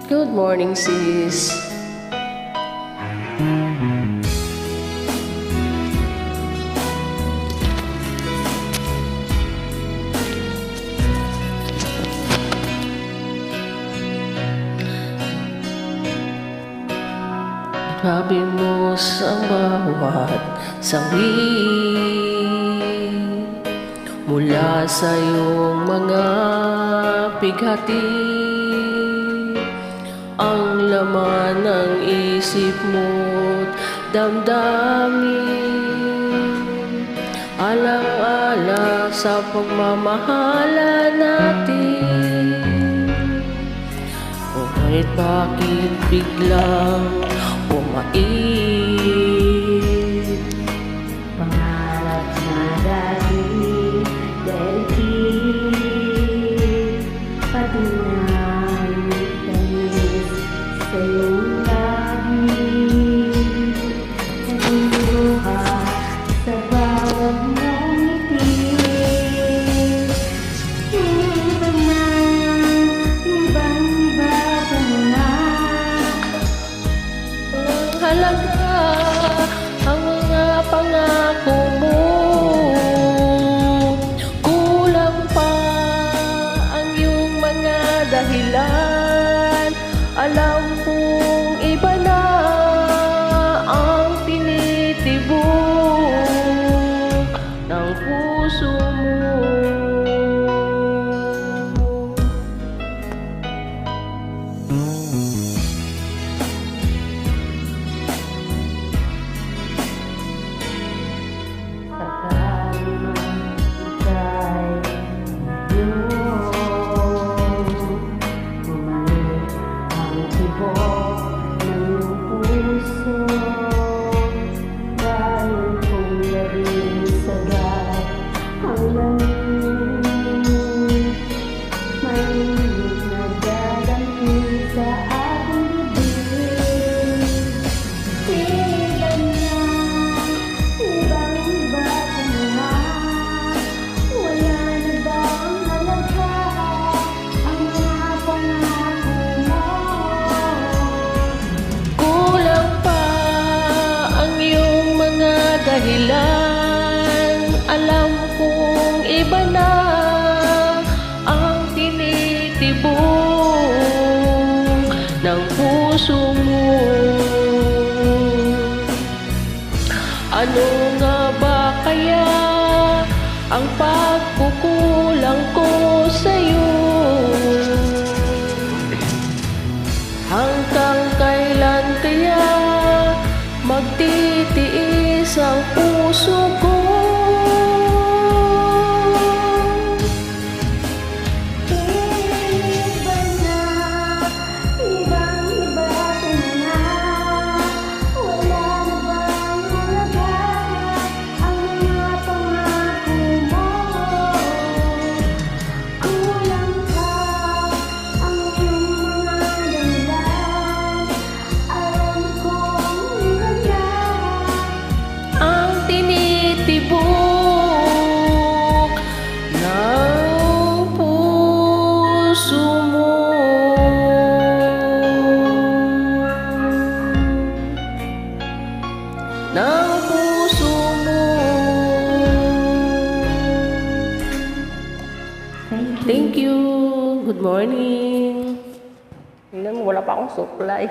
Good morning, sis. Sabi mo sa bawat sawi mula sa iyong mga bighati, ang laman ng isip mo't damdamin, alang-ala sa pagmamahala natin. Ngunit bakit biglang bumait? Pangarap na dati daigdig, pati na tamis sa iyong labi. Naguluha sa bawat mong ngiti. Iba na, ibang-iba ka na. Halaga ang mga pangako mo, kulang pa ang iyong mga dahilan. Alam kong iba na ang tinitibok ng puso mo. Dahilan, alam kong iba na ang tinitibok ng puso mo. Ano nga ba kaya ang pagkukulang ko sa'yo? Hanggang kailan kaya magtitiis ang puso ko? Iba na, ibang-iba ka na. Wala na bang halaga ang mga pangako mo? Kulang pa ang iyong mga dahilan. Alam kong iba na Ang tinitibok ng puso mo. Ng puso mo. Thank you. Good morning. Tingnan mo, wala pa akong supply.